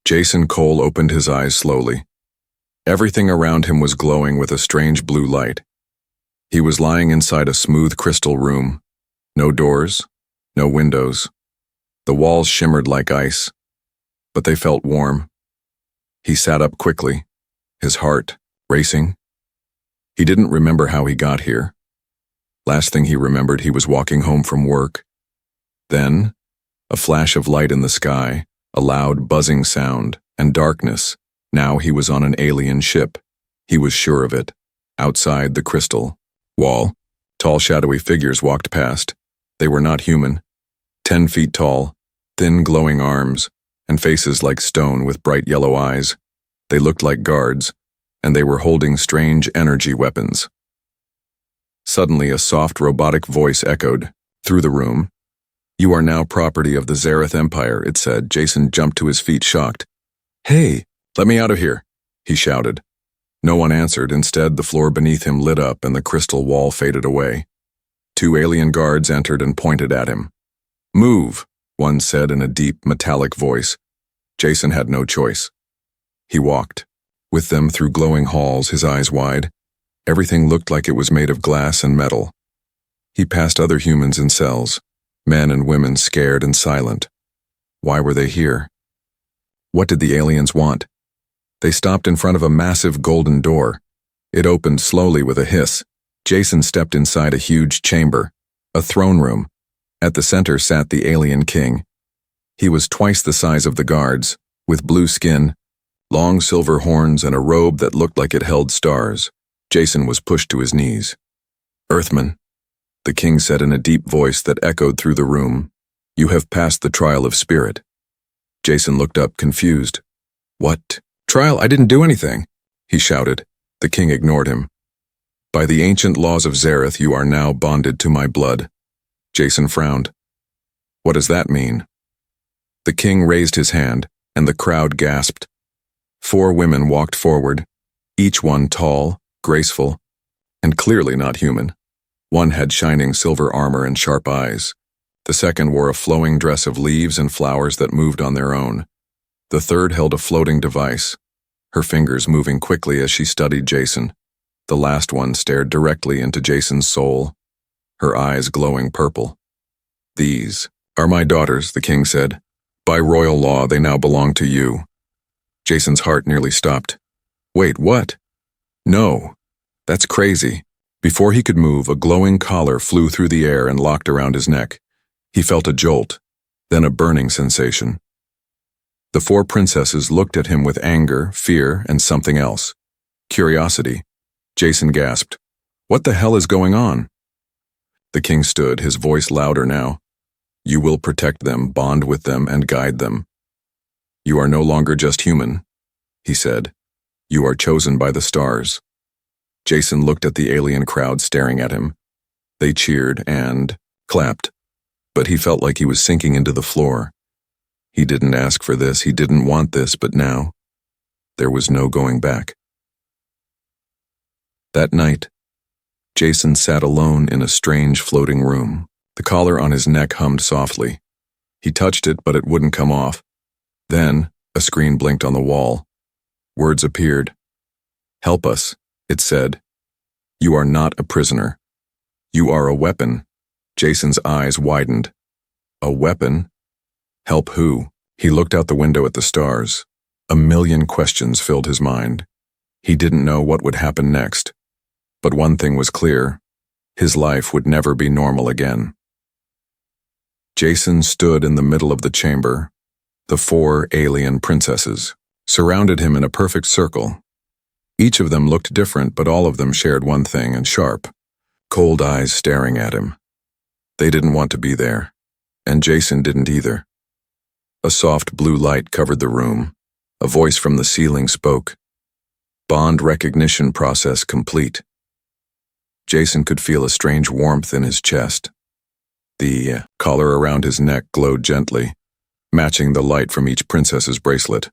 Jason Cole opened his eyes slowly. Everything around him was glowing with a strange blue light. He was lying inside a smooth crystal room. No doors, no windows. The walls shimmered like ice, but they felt warm. He sat up quickly, his heart racing. He didn't remember how he got here. Last thing he remembered, he was walking home from work. Then, a flash of light in the sky, a loud buzzing sound, and darkness. Now he was on an alien ship. He was sure of it. Outside the crystal wall, tall shadowy figures walked past. They were not human. 10 feet tall, thin glowing arms, and faces like stone with bright yellow eyes. They looked like guards, and they were holding strange energy weapons. Suddenly a soft robotic voice echoed through the room. "You are now property of the Zareth Empire," it said. Jason jumped to his feet, shocked. "Hey, let me out of here," he shouted. No one answered. Instead, the floor beneath him lit up and the crystal wall faded away. 2 alien guards entered and pointed at him. "Move," one said in a deep, metallic voice. Jason had no choice. He walked with them through glowing halls, his eyes wide. Everything looked like it was made of glass and metal. He passed other humans in cells, men and women scared and silent. Why were they here? What did the aliens want? They stopped in front of a massive golden door. It opened slowly with a hiss. Jason stepped inside a huge chamber, a throne room. At the center sat the alien king. He was twice the size of the guards, with blue skin, long silver horns, and a robe that looked like it held stars. Jason was pushed to his knees. "Earthman," the king said in a deep voice that echoed through the room, "you have passed the trial of spirit." Jason looked up, confused. "What? Trial? I didn't do anything," he shouted. The king ignored him. "By the ancient laws of Zareth, you are now bonded to my blood." Jason frowned. "What does that mean?" The king raised his hand, and the crowd gasped. 4 women walked forward, each one tall, graceful, and clearly not human. One had shining silver armor and sharp eyes. The second wore a flowing dress of leaves and flowers that moved on their own. The third held a floating device, her fingers moving quickly as she studied Jason. The last one stared directly into Jason's soul, her eyes glowing purple. "These are my daughters," the king said. "By royal law, they now belong to you." Jason's heart nearly stopped. "Wait, what? No, that's crazy." Before he could move, a glowing collar flew through the air and locked around his neck. He felt a jolt, then a burning sensation. The 4 princesses looked at him with anger, fear, and something else. Curiosity. Jason gasped. "What the hell is going on?" The king stood, his voice louder now. "You will protect them, bond with them, and guide them. You are no longer just human," he said. "You are chosen by the stars." Jason looked at the alien crowd staring at him. They cheered and clapped, but he felt like he was sinking into the floor. He didn't ask for this, he didn't want this, but now, there was no going back. That night, Jason sat alone in a strange floating room. The collar on his neck hummed softly. He touched it, but it wouldn't come off. Then, a screen blinked on the wall. Words appeared. "Help us," it said. "You are not a prisoner. You are a weapon." Jason's eyes widened. A weapon? Help who? He looked out the window at the stars. A million questions filled his mind. He didn't know what would happen next. But one thing was clear. His life would never be normal again. Jason stood in the middle of the chamber. The 4 alien princesses surrounded him in a perfect circle. Each of them looked different, but all of them shared one thing, and sharp, cold eyes staring at him. They didn't want to be there, and Jason didn't either. A soft blue light covered the room. A voice from the ceiling spoke. "Bond recognition process complete." Jason could feel a strange warmth in his chest. The collar around his neck glowed gently, matching the light from each princess's bracelet.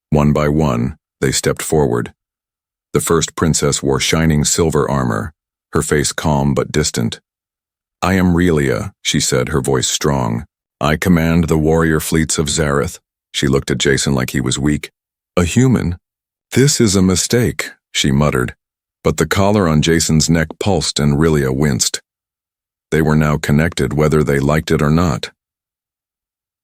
One by one, they stepped forward. The first princess wore shining silver armor, her face calm but distant. "I am Relia," she said, her voice strong. "I command the warrior fleets of Zareth." She looked at Jason like he was weak. A human? This is a mistake, she muttered, but the collar on Jason's neck pulsed and Rilia winced. They were now connected whether they liked it or not.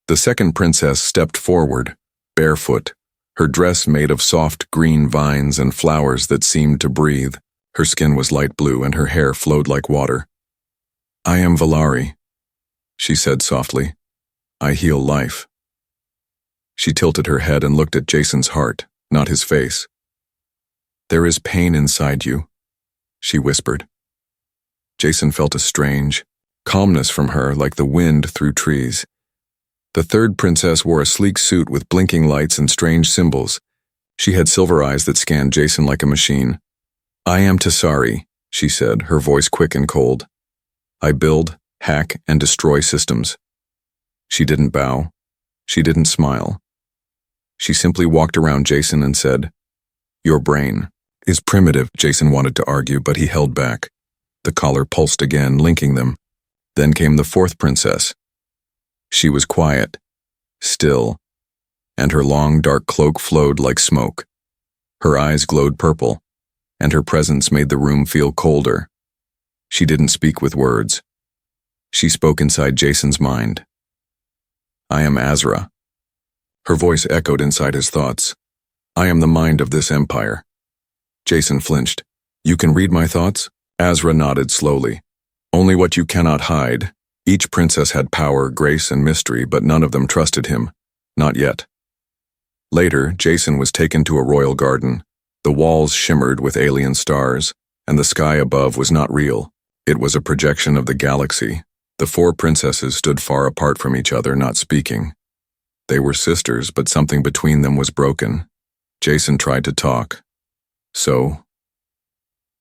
The second princess stepped forward, barefoot, her dress made of soft green vines and flowers that seemed to breathe. Her skin was light blue and her hair flowed like water. I am Valari, she said softly. I heal life. She tilted her head and looked at Jason's heart, not his face. There is pain inside you, she whispered. Jason felt a strange calmness from her, like the wind through trees. The third princess wore a sleek suit with blinking lights and strange symbols. She had silver eyes that scanned Jason like a machine. I am Tessari, she said, her voice quick and cold. I build, hack, and destroy systems. She didn't bow. She didn't smile. She simply walked around Jason and said, Your brain is primitive. Jason wanted to argue, but he held back. The collar pulsed again, linking them. Then came the fourth princess. She was quiet, still, and her long dark cloak flowed like smoke. Her eyes glowed purple, and her presence made the room feel colder. She didn't speak with words. She spoke inside Jason's mind. I am Azra. Her voice echoed inside his thoughts. I am the mind of this empire. Jason flinched. You can read my thoughts? Azra nodded slowly. Only what you cannot hide. Each princess had power, grace, and mystery, but none of them trusted him. Not yet. Later, Jason was taken to a royal garden. The walls shimmered with alien stars, and the sky above was not real. It was a projection of the galaxy. The four princesses stood far apart from each other, not speaking. They were sisters, but something between them was broken. Jason tried to talk. So,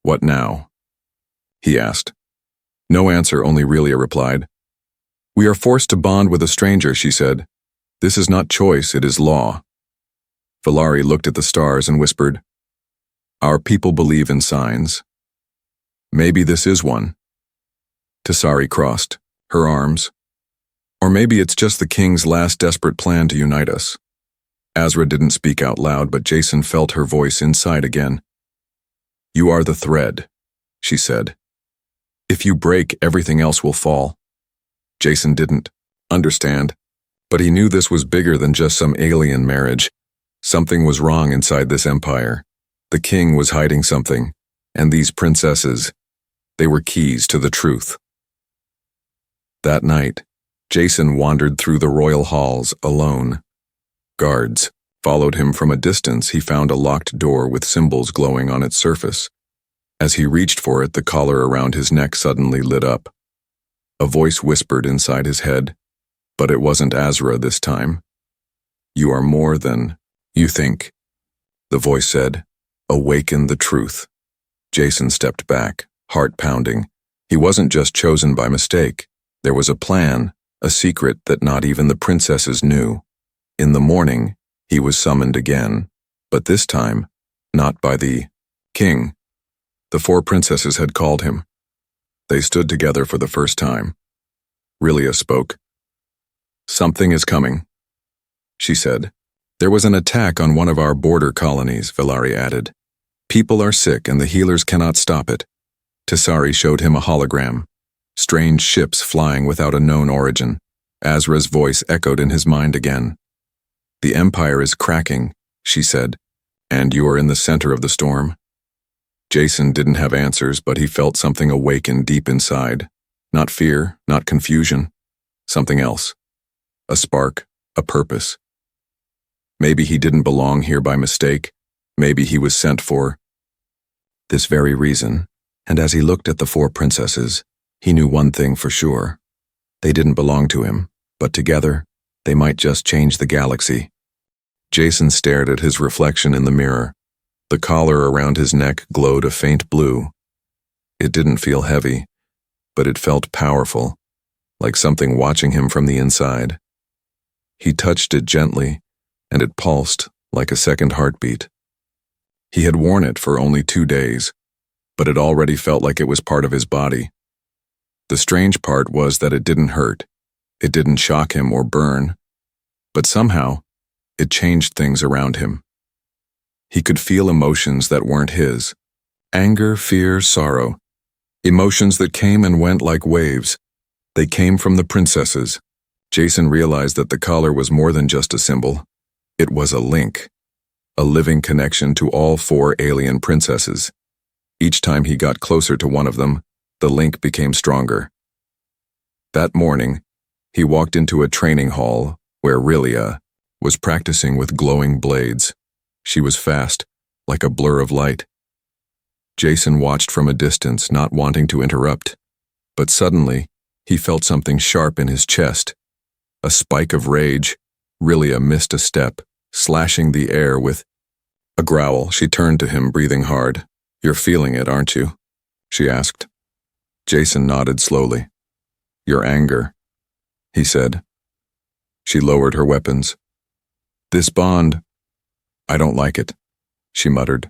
what now? He asked. No answer, only Rilia replied. We are forced to bond with a stranger, she said. This is not choice, it is law. Valari looked at the stars and whispered, Our people believe in signs. Maybe this is one. Tessari crossed her arms. Or maybe it's just the king's last desperate plan to unite us. Azra didn't speak out loud, but Jason felt her voice inside again. You are the thread, she said. If you break, everything else will fall. Jason didn't understand, but he knew this was bigger than just some alien marriage. Something was wrong inside this empire. The king was hiding something, and these princesses, they were keys to the truth. That night, Jason wandered through the royal halls alone. Guards followed him from a distance. He found a locked door with symbols glowing on its surface. As he reached for it, the collar around his neck suddenly lit up. A voice whispered inside his head, but it wasn't Azra this time. You are more than you think, the voice said. Awaken the truth. Jason stepped back, heart pounding. He wasn't just chosen by mistake. There was a plan, a secret that not even the princesses knew. In the morning, he was summoned again, but this time, not by the king. The four princesses had called him. They stood together for the first time. Rilia spoke. Something is coming, she said. There was an attack on one of our border colonies, Valari added. People are sick and the healers cannot stop it. Tessari showed him a hologram. Strange ships flying without a known origin. Azra's voice echoed in his mind again. The empire is cracking, she said, and you are in the center of the storm. Jason didn't have answers, but he felt something awaken deep inside. Not fear, not confusion. Something else. A spark, a purpose. Maybe he didn't belong here by mistake. Maybe he was sent for this very reason. And as he looked at the four princesses, he knew one thing for sure. They didn't belong to him, but together, they might just change the galaxy. Jason stared at his reflection in the mirror. The collar around his neck glowed a faint blue. It didn't feel heavy, but it felt powerful, like something watching him from the inside. He touched it gently, and it pulsed like a second heartbeat. He had worn it for only 2 days, but it already felt like it was part of his body. The strange part was that it didn't hurt. It didn't shock him or burn. But somehow, It changed things around him. He could feel emotions that weren't his. Anger, fear, sorrow. Emotions that came and went like waves. They came from the princesses. Jason realized that the collar was more than just a symbol. It was a link. A living connection to all 4 alien princesses. Each time he got closer to one of them, the link became stronger. That morning, he walked into a training hall where Rilia was practicing with glowing blades. She was fast, like a blur of light. Jason watched from a distance, not wanting to interrupt. But suddenly, he felt something sharp in his chest. A spike of rage. Rilia missed a step, slashing the air with a growl. She turned to him, breathing hard. "You're feeling it, aren't you?" she asked. Jason nodded slowly. "Your anger," he said. She lowered her weapons. "This bond, I don't like it," she muttered,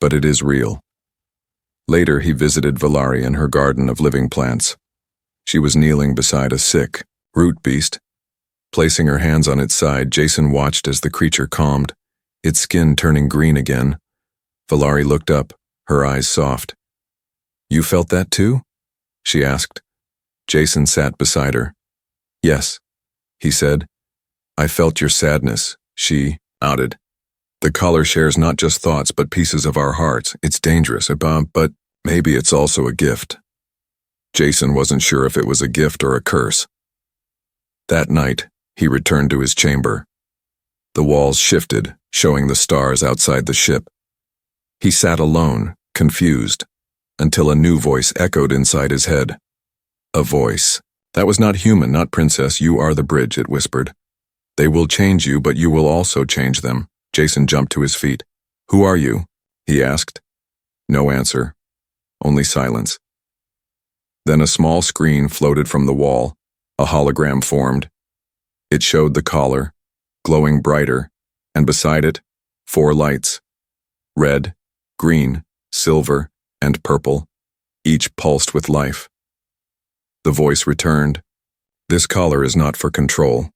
"but it is real." Later, he visited Valari in her garden of living plants. She was kneeling beside a sick root beast. Placing her hands on its side, Jason watched as the creature calmed, its skin turning green again. Valari looked up, her eyes soft. "You felt that too?" she asked. Jason sat beside her. "Yes," he said. "I felt your sadness," she nodded. "The collar shares not just thoughts but pieces of our hearts. It's dangerous, but maybe it's also a gift." Jason wasn't sure if it was a gift or a curse. That night, he returned to his chamber. The walls shifted, showing the stars outside the ship. He sat alone, confused, until a new voice echoed inside his head. A voice. "That was not human, not princess. You are the bridge," it whispered. "They will change you, but you will also change them." Jason jumped to his feet. "Who are you?" he asked. No answer. Only silence. Then a small screen floated from the wall. A hologram formed. It showed the collar, glowing brighter, and beside it, 4 lights. Red, green, silver, and purple, each pulsed with life. The voice returned. "This collar is not for control.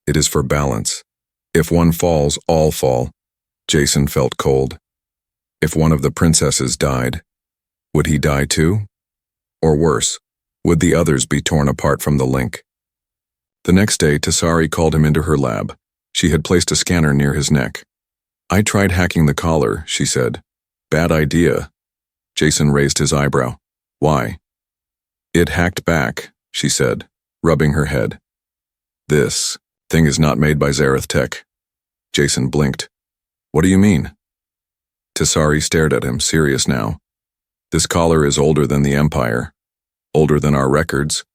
It is for balance. If one falls, all fall." Jason felt cold. If one of the princesses died, would he die too? Or worse, would the others be torn apart from the link? The next day, Tessari called him into her lab. She had placed a scanner near his neck. "I tried hacking the collar," she said. "Bad idea." Jason raised his eyebrow. "Why?" "It hacked back," she said, rubbing her head. "This thing is not made by Xerath Tech." Jason blinked. "What do you mean?" Tessari stared at him, serious now. "This collar is older than the Empire, older than our records.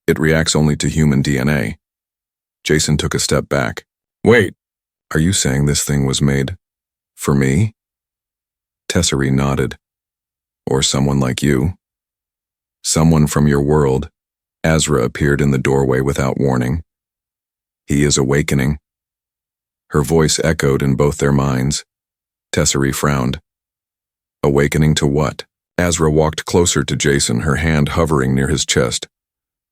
It reacts only to human DNA." Jason took a step back. "Wait, are you saying this thing was made for me?" Tessari nodded. "Or someone like you. Someone from your world." Azra appeared in the doorway without warning. "He is awakening." Her voice echoed in both their minds. Tessari frowned. "Awakening to what?" Azra walked closer to Jason, her hand hovering near his chest.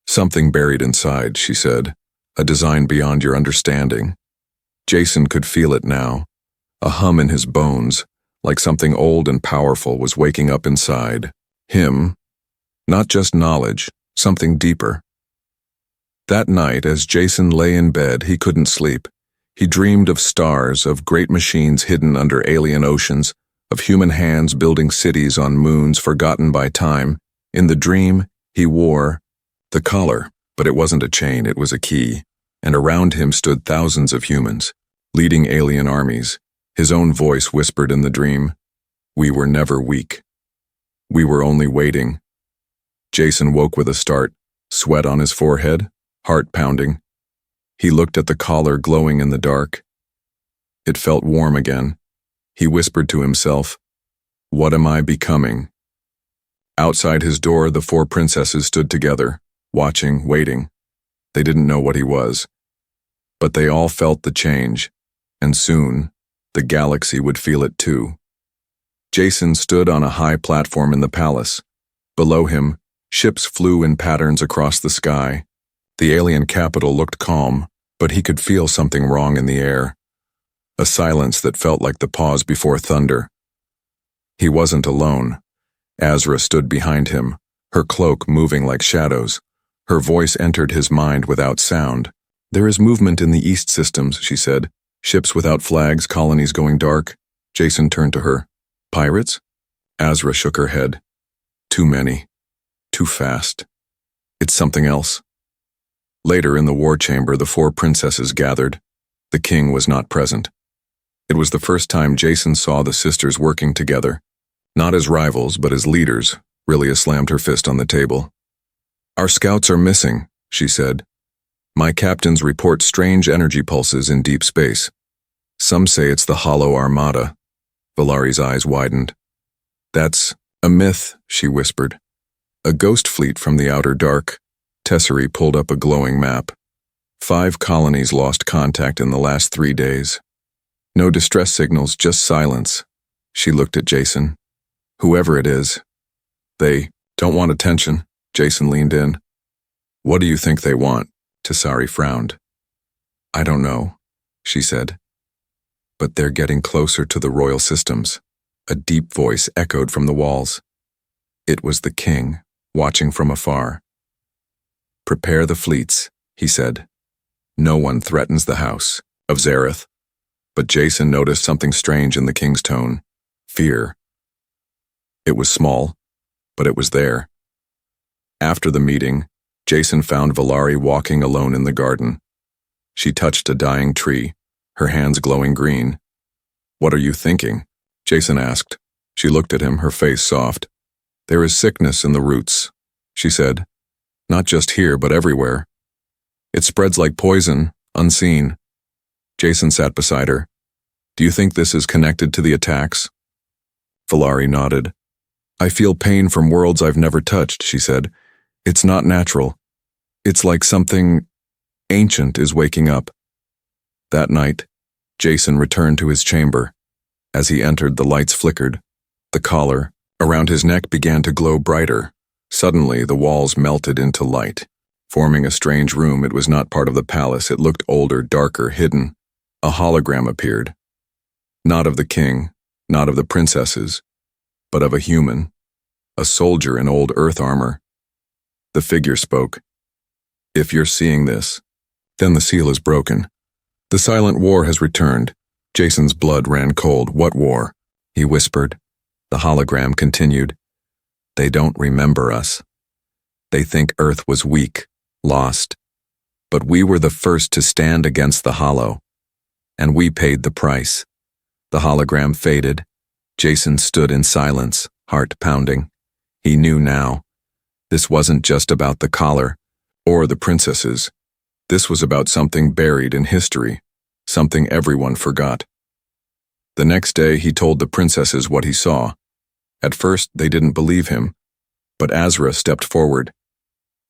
"Something buried inside," she said. "A design beyond your understanding." Jason could feel it now. A hum in his bones, like something old and powerful was waking up inside him. Not just knowledge, something deeper. That night, as Jason lay in bed, he couldn't sleep. He dreamed of stars, of great machines hidden under alien oceans, of human hands building cities on moons forgotten by time. In the dream, he wore the collar, but it wasn't a chain, it was a key. And around him stood thousands of humans, leading alien armies. His own voice whispered in the dream, "We were never weak. We were only waiting." Jason woke with a start, sweat on his forehead, heart pounding. He looked at the collar glowing in the dark. It felt warm again. He whispered to himself, "What am I becoming?" Outside his door, the 4 princesses stood together, watching, waiting. They didn't know what he was. But they all felt the change, and soon, the galaxy would feel it too. Jason stood on a high platform in the palace. Below him, ships flew in patterns across the sky. The alien capital looked calm, but he could feel something wrong in the air. a silence that felt like the pause before thunder. He wasn't alone. Azra stood behind him, her cloak moving like shadows. Her voice entered his mind without sound. "There is movement in the East systems," she said. "Ships without flags, colonies going dark." Jason turned to her. "Pirates?" Azra shook her head. "Too many. Too fast. It's something else." Later in the war chamber, the four princesses gathered. The king was not present. It was the first time Jason saw the sisters working together. Not as rivals, but as leaders. Rilia slammed her fist on the table. "Our scouts are missing," she said. "My captains report strange energy pulses in deep space. Some say it's the Hollow Armada." Valari's eyes widened. "That's a myth," she whispered. "A ghost fleet from the outer dark." Tesseri pulled up a glowing map. 5 colonies lost contact in the last 3 days. No distress signals, just silence. She looked at Jason. "Whoever it is, they don't want attention." Jason leaned in. "What do you think they want?" Tesseri frowned. "I don't know," she said. "But they're getting closer to the royal systems." A deep voice echoed from the walls. It was the king, watching from afar. "Prepare the fleets," he said. "No one threatens the house of Zareth." But Jason noticed something strange in the king's tone. Fear. It was small, but it was there. After the meeting, Jason found Valari walking alone in the garden. She touched a dying tree, her hands glowing green. "What are you thinking?" Jason asked. She looked at him, her face soft. "There is sickness in the roots," she said. "Not just here, but everywhere. It spreads like poison, unseen." Jason sat beside her. "Do you think this is connected to the attacks?" Valari nodded. "I feel pain from worlds I've never touched," she said. "It's not natural. It's like something ancient is waking up." That night, Jason returned to his chamber. As he entered, the lights flickered. The collar around his neck began to glow brighter. Suddenly, the walls melted into light, forming a strange room. It was not part of the palace. It looked older, darker, hidden. A hologram appeared. Not of the king, not of the princesses, but of a human, a soldier in old Earth armor. The figure spoke. "If you're seeing this, then the seal is broken. The silent war has returned." Jason's blood ran cold. "What war?" he whispered. The hologram continued. "They don't remember us. They think Earth was weak, lost. But we were the first to stand against the Hollow. And we paid the price." The hologram faded. Jason stood in silence, heart pounding. He knew now. This wasn't just about the collar or the princesses. This was about something buried in history, something everyone forgot. The next day, he told the princesses what he saw. At first, they didn't believe him, but Azra stepped forward.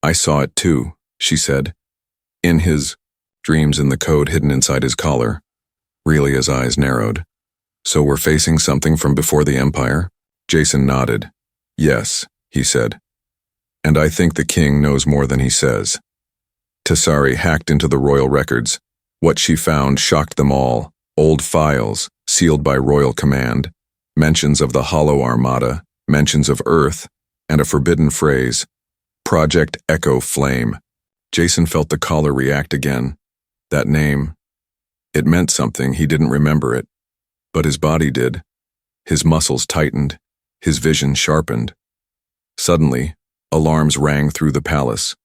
"I saw it too," she said. "In his dreams, in the code hidden inside his collar." Relia's eyes narrowed. "So we're facing something from before the Empire?" Jason nodded. "Yes," he said. "And I think the king knows more than he says." Tesseri hacked into the royal records. What she found shocked them all. Old files, sealed by royal command, mentions of the Hollow Armada, mentions of Earth, and a forbidden phrase, Project Echo Flame. Jason felt the collar react again. That name, it meant something. He didn't remember it, but his body did. His muscles tightened, his vision sharpened. Suddenly, alarms rang through the palace,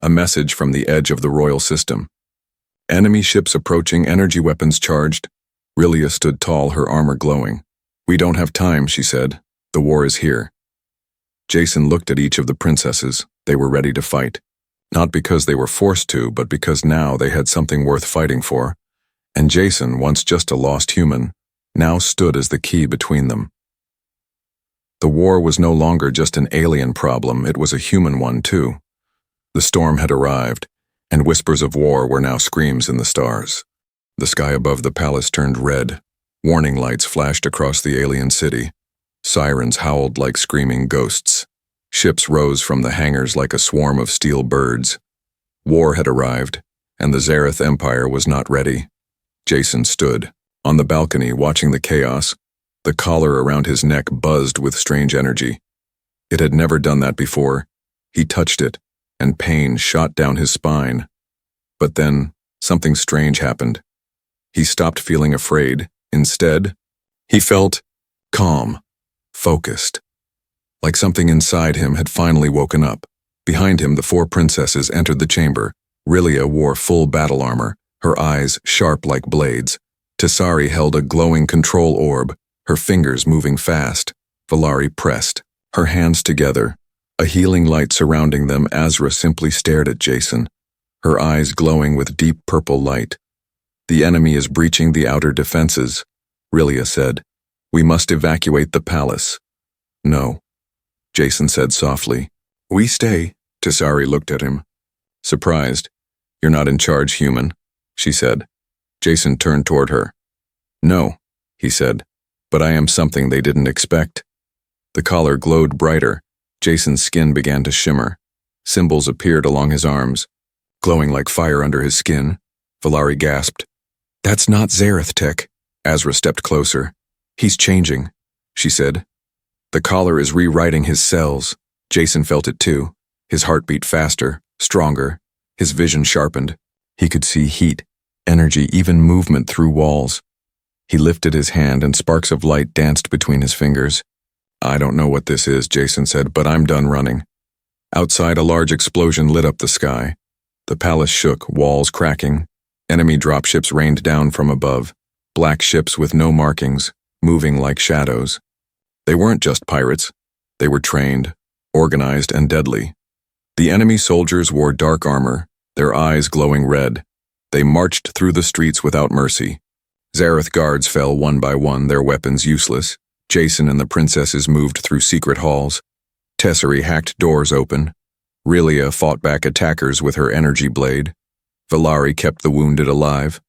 a message from the edge of the royal system. "Enemy ships approaching, energy weapons charged." Rilia stood tall, her armor glowing. "We don't have time," she said. "The war is here." Jason looked at each of the princesses. They were ready to fight. Not because they were forced to, but because now they had something worth fighting for. And Jason, once just a lost human, now stood as the key between them. The war was no longer just an alien problem, it was a human one too. The storm had arrived, and whispers of war were now screams in the stars. The sky above the palace turned red. Warning lights flashed across the alien city. Sirens howled like screaming ghosts. Ships rose from the hangars like a swarm of steel birds. War had arrived, and the Zareth Empire was not ready. Jason stood, On the balcony, watching the chaos, the collar around his neck buzzed with strange energy. It had never done that before. He touched it, and pain shot down his spine. But then, something strange happened. He stopped feeling afraid. Instead, he felt calm, focused. Like something inside him had finally woken up. Behind him, the four princesses entered the chamber. Rilia wore full battle armor, her eyes sharp like blades. Tessari held a glowing control orb, her fingers moving fast. Valari pressed, her hands together, a healing light surrounding them. Azra simply stared at Jason, her eyes glowing with deep purple light. "The enemy is breaching the outer defenses," Rilia said. "We must evacuate the palace." "No," Jason said softly. "We stay." Tessari looked at him, surprised. "You're not in charge, human," she said. Jason turned toward her. "No," he said, "but I am something they didn't expect." The collar glowed brighter. Jason's skin began to shimmer. Symbols appeared along his arms, glowing like fire under his skin. Valari gasped. "That's not Zareth tech." Azra stepped closer. "He's changing," she said. "The collar is rewriting his cells." Jason felt it too. His heart beat faster, stronger. His vision sharpened. He could see heat, energy, even movement through walls. He lifted his hand and sparks of light danced between his fingers. "I don't know what this is," Jason said, "but I'm done running." Outside, a large explosion lit up the sky. The palace shook, walls cracking. Enemy dropships rained down from above, black ships with no markings, moving like shadows. They weren't just pirates. They were trained, organized, and deadly. The enemy soldiers wore dark armor, their eyes glowing red. They marched through the streets without mercy. Zareth guards fell one by one, their weapons useless. Jason and the princesses moved through secret halls. Tessari hacked doors open. Rilia fought back attackers with her energy blade. Valari kept the wounded alive.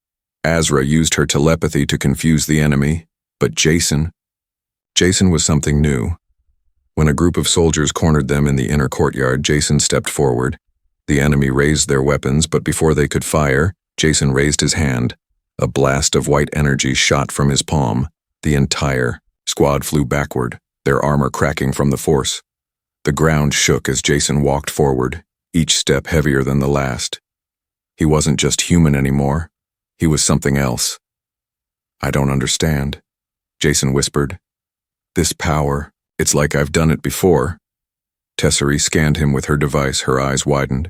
Azra used her telepathy to confuse the enemy. But Jason was something new. When a group of soldiers cornered them in the inner courtyard, Jason stepped forward. The enemy raised their weapons, but before they could fire, Jason raised his hand. A blast of white energy shot from his palm. The entire squad flew backward, their armor cracking from the force. The ground shook as Jason walked forward, each step heavier than the last. He wasn't just human anymore. He was something else. "I don't understand," Jason whispered. "This power, it's like I've done it before." Tessari scanned him with her device, her eyes widened.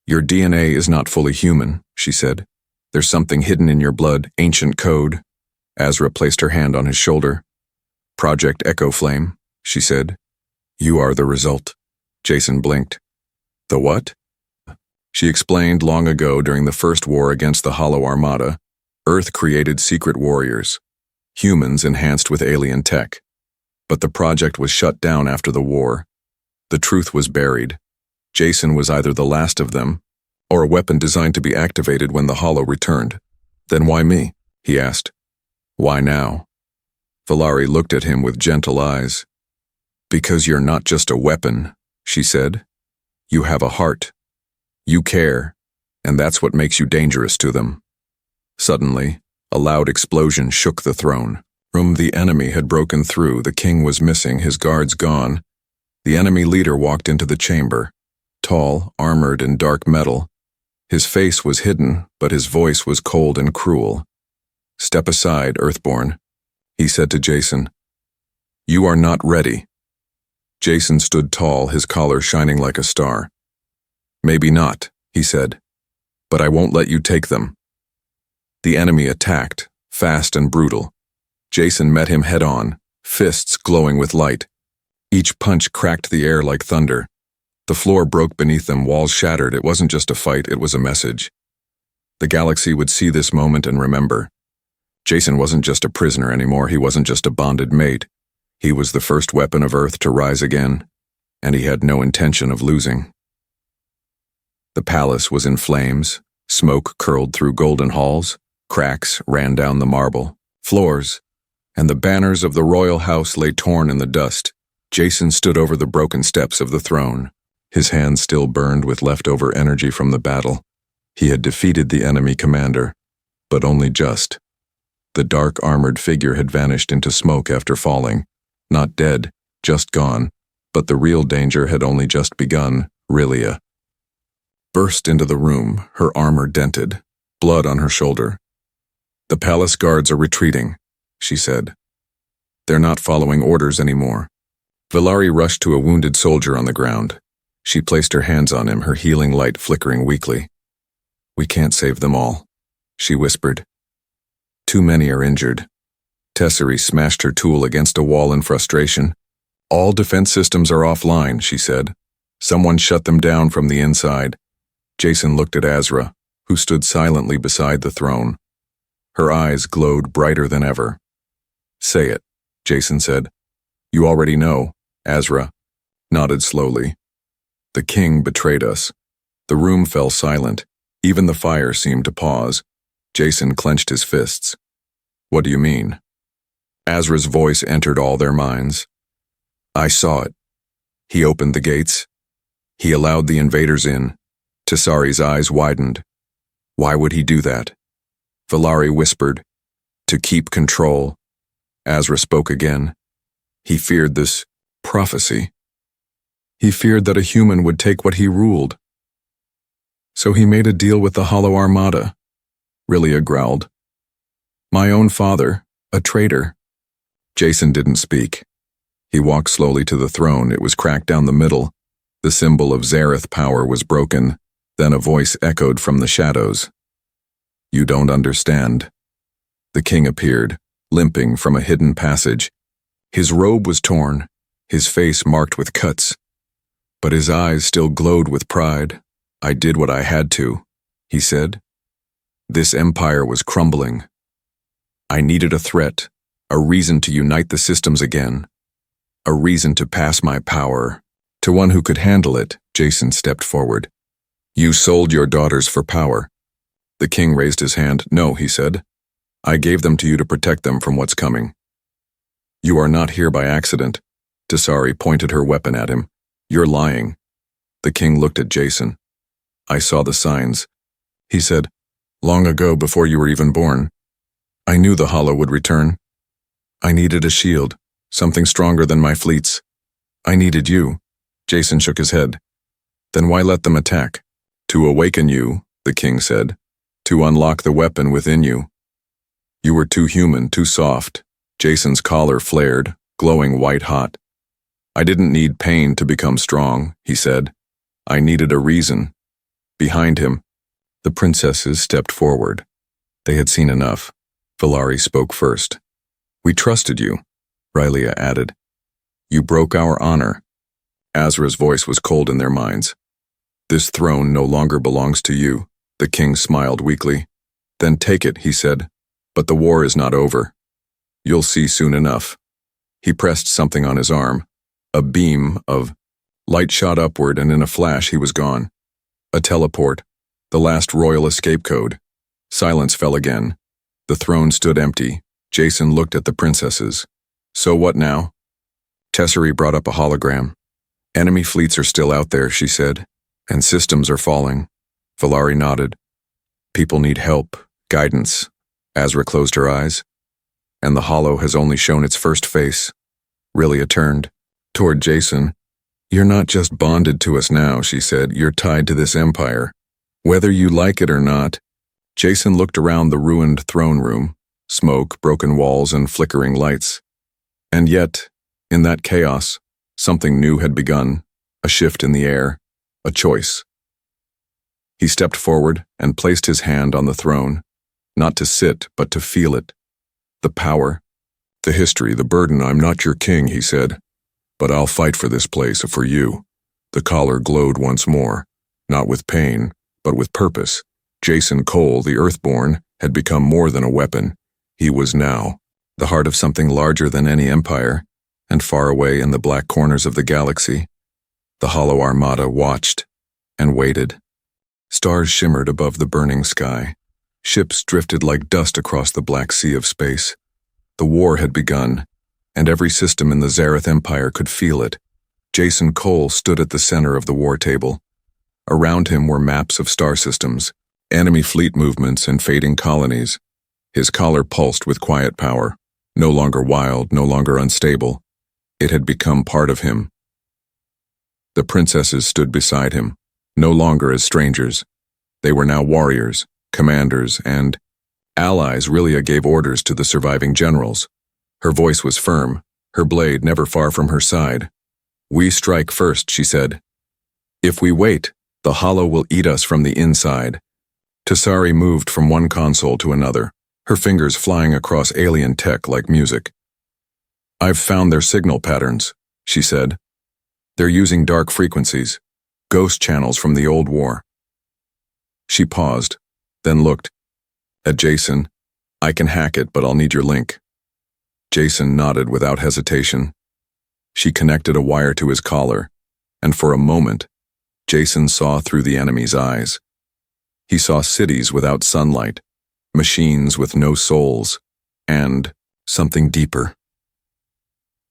"Your DNA is not fully human," she said. "There's something hidden in your blood, ancient code." Azra placed her hand on his shoulder. "Project Echo Flame," she said. "You are the result." Jason blinked. "The what?" She explained long ago during the first war against the Hollow Armada, Earth created secret warriors, humans enhanced with alien tech. But the project was shut down after the war. The truth was buried. Jason was either the last of them, or a weapon designed to be activated when the Hollow returned. "Then why me?" he asked. "Why now?" Valari looked at him with gentle eyes. "Because you're not just a weapon," she said. "You have a heart. You care, and that's what makes you dangerous to them." Suddenly, a loud explosion shook the throne. The enemy had broken through, the king was missing, his guards gone. The enemy leader walked into the chamber, tall, armored in dark metal. His face was hidden, but his voice was cold and cruel. "Step aside, Earthborn," he said to Jason. "You are not ready." Jason stood tall, his collar shining like a star. "Maybe not," he said, "but I won't let you take them." The enemy attacked, fast and brutal. Jason met him head-on, fists glowing with light. Each punch cracked the air like thunder. The floor broke beneath them, walls shattered. It wasn't just a fight, it was a message. The galaxy would see this moment and remember. Jason wasn't just a prisoner anymore, he wasn't just a bonded mate. He was the first weapon of Earth to rise again, and he had no intention of losing. The palace was in flames, smoke curled through golden halls, cracks ran down the marble floors, and the banners of the royal house lay torn in the dust. Jason stood over the broken steps of the throne. His hands still burned with leftover energy from the battle. He had defeated the enemy commander, but only just. The dark armored figure had vanished into smoke after falling. Not dead, just gone. But the real danger had only just begun. Rilia burst into the room, her armor dented, blood on her shoulder. "The palace guards are retreating," she said. "They're not following orders anymore." Valari rushed to a wounded soldier on the ground. She placed her hands on him, her healing light flickering weakly. "We can't save them all," she whispered. "Too many are injured." Tesseri smashed her tool against a wall in frustration. "All defense systems are offline," she said. "Someone shut them down from the inside." Jason looked at Azra, who stood silently beside the throne. Her eyes glowed brighter than ever. "Say it," Jason said. "You already know," Azra nodded slowly. "The king betrayed us." The room fell silent. Even the fire seemed to pause. Jason clenched his fists. "What do you mean?" Azra's voice entered all their minds. "I saw it. He opened the gates. He allowed the invaders in." Tessari's eyes widened. "Why would he do that?" Valari whispered. "To keep control." Azra spoke again. "He feared this prophecy. He feared that a human would take what he ruled. So he made a deal with the Hollow Armada." Rilia growled. "My own father, a traitor." Jason didn't speak. He walked slowly to the throne. It was cracked down the middle. The symbol of Zareth power was broken. Then a voice echoed from the shadows. "You don't understand." The king appeared, limping from a hidden passage. His robe was torn, his face marked with cuts, but his eyes still glowed with pride. "I did what I had to," he said. "This empire was crumbling. I needed a threat, a reason to unite the systems again, a reason to pass my power to one who could handle it." Jason stepped forward. "You sold your daughters for power." The king raised his hand. "No," he said. "I gave them to you to protect them from what's coming." "You are not here by accident." Tessari pointed her weapon at him. "You're lying." The king looked at Jason. "I saw the signs," he said. "Long ago, before you were even born. I knew the Hollow would return. I needed a shield, something stronger than my fleets. I needed you." Jason shook his head. "Then why let them attack?" "To awaken you," the king said. "To unlock the weapon within you. You were too human, too soft." Jason's collar flared, glowing white-hot. "I didn't need pain to become strong," he said. "I needed a reason." Behind him, the princesses stepped forward. They had seen enough. Valari spoke first. "We trusted you," Rilia added. "You broke our honor." Azra's voice was cold in their minds. "This throne no longer belongs to you," the king smiled weakly. "Then take it," he said. "But the war is not over. You'll see soon enough." He pressed something on his arm. A beam of light shot upward, and in a flash he was gone. A teleport, the last royal escape code. Silence fell again. The throne stood empty. Jason looked at the princesses. "So what now?" Tesseri brought up a hologram. "Enemy fleets are still out there," she said, "and systems are falling." Valari nodded. "People need help, guidance." Azra closed her eyes. "And the Hollow has only shown its first face." Rilia turned toward Jason. "You're not just bonded to us now," she said. "You're tied to this empire, whether you like it or not." Jason looked around the ruined throne room, smoke, broken walls, and flickering lights. And yet, in that chaos, something new had begun, a shift in the air, a choice. He stepped forward and placed his hand on the throne, not to sit, but to feel it. The power, the history, the burden. "I'm not your king," he said, "but I'll fight for this place, for you." The collar glowed once more, not with pain, but with purpose. Jason Cole, the Earthborn, had become more than a weapon. He was now the heart of something larger than any empire, and far away in the black corners of the galaxy, the Hollow Armada watched and waited. Stars shimmered above the burning sky. Ships drifted like dust across the black sea of space. The war had begun, and every system in the Zareth Empire could feel it. Jason Cole stood at the center of the war table. Around him were maps of star systems, enemy fleet movements, and fading colonies. His collar pulsed with quiet power, no longer wild, no longer unstable. It had become part of him. The princesses stood beside him, no longer as strangers. They were now warriors, commanders, and allies. Relia gave orders to the surviving generals. Her voice was firm, her blade never far from her side. "We strike first," she said. "If we wait, the hollow will eat us from the inside." Tessari moved from one console to another, her fingers flying across alien tech like music. "I've found their signal patterns," she said. "They're using dark frequencies, ghost channels from the old war." She paused, then looked at Jason. "I can hack it, but I'll need your link." Jason nodded without hesitation. She connected a wire to his collar, and for a moment, Jason saw through the enemy's eyes. He saw cities without sunlight, machines with no souls, and something deeper.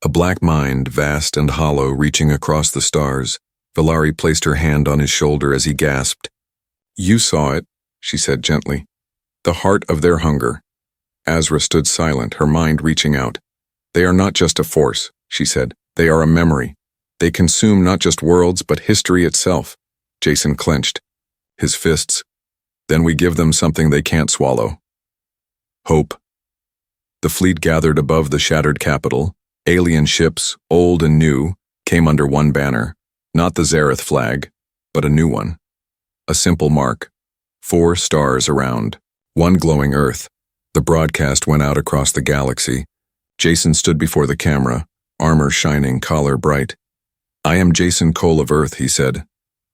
A black mind, vast and hollow, reaching across the stars. Valari placed her hand on his shoulder as he gasped. "You saw it," she said gently. "The heart of their hunger." Azra stood silent, her mind reaching out. "They are not just a force," she said. "They are a memory. They consume not just worlds, but history itself." Jason clenched his fists. "Then we give them something they can't swallow. Hope." The fleet gathered above the shattered capital. Alien ships, old and new, came under one banner. Not the Zareth flag, but a new one. A simple mark. 4 stars around. One glowing Earth. The broadcast went out across the galaxy. Jason stood before the camera, armor shining, collar bright. "I am Jason Cole of Earth," he said.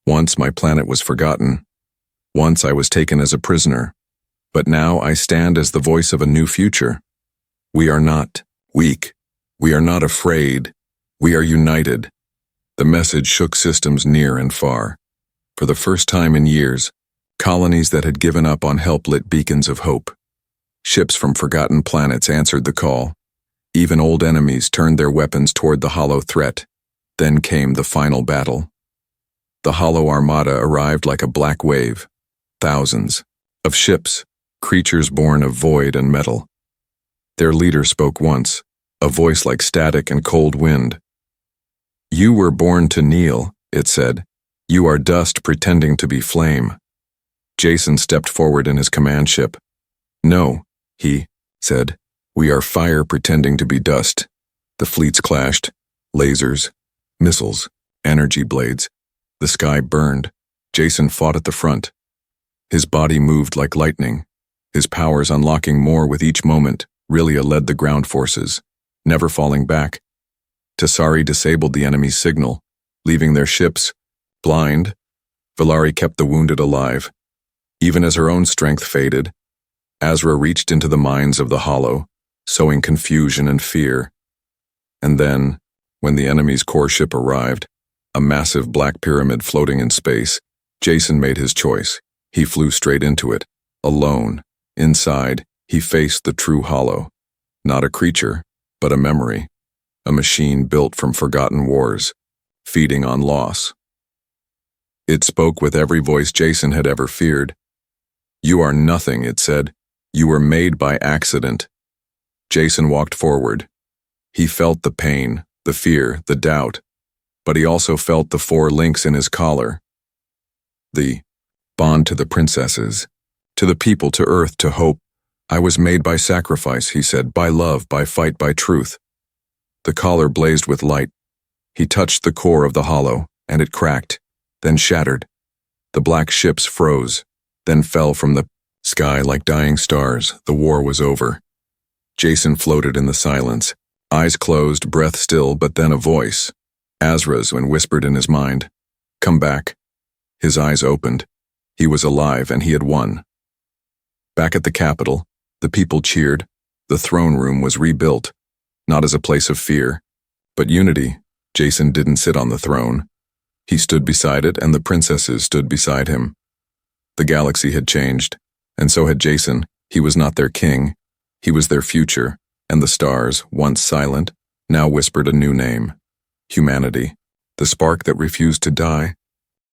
"Once my planet was forgotten. Once I was taken as a prisoner. But now I stand as the voice of a new future. We are not weak. We are not afraid. We are united." The message shook systems near and far. For the first time in years, colonies that had given up on help lit beacons of hope. Ships from forgotten planets answered the call. Even old enemies turned their weapons toward the hollow threat. Then came the final battle. The hollow armada arrived like a black wave. Thousands of ships, creatures born of void and metal. Their leader spoke once, a voice like static and cold wind. "You were born to kneel," it said. "You are dust pretending to be flame." Jason stepped forward in his command ship. "No," he said. "We are fire pretending to be dust." The fleets clashed. Lasers, missiles, energy blades. The sky burned. Jason fought at the front. His body moved like lightning, his powers unlocking more with each moment. Rilia led the ground forces, never falling back. Tessari disabled the enemy's signal, leaving their ships blind. Valari kept the wounded alive. Even as her own strength faded, Azra reached into the minds of the hollow, sowing confusion and fear. And then, when the enemy's core ship arrived, a massive black pyramid floating in space, Jason made his choice. He flew straight into it, alone. Inside, he faced the true hollow. Not a creature, but a memory. A machine built from forgotten wars, feeding on loss. It spoke with every voice Jason had ever feared. "You are nothing," it said. "You were made by accident." Jason walked forward. He felt the pain, the fear, the doubt, but he also felt the 4 links in his collar. The bond to the princesses, to the people, to Earth, to hope. "I was made by sacrifice," he said, "by love, by fight, by truth." The collar blazed with light. He touched the core of the hollow, and it cracked, then shattered. The black ships froze, then fell from the sky like dying stars. The war was over. Jason floated in the silence, eyes closed, breath still, but then a voice, Azra's, and whispered in his mind, "Come back." His eyes opened. He was alive, and he had won. Back at the capital, the people cheered. The throne room was rebuilt, not as a place of fear, but unity. Jason didn't sit on the throne. He stood beside it, and the princesses stood beside him. The galaxy had changed, and so had Jason. He was not their king. He was their future, and the stars, once silent, now whispered a new name. Humanity, the spark that refused to die.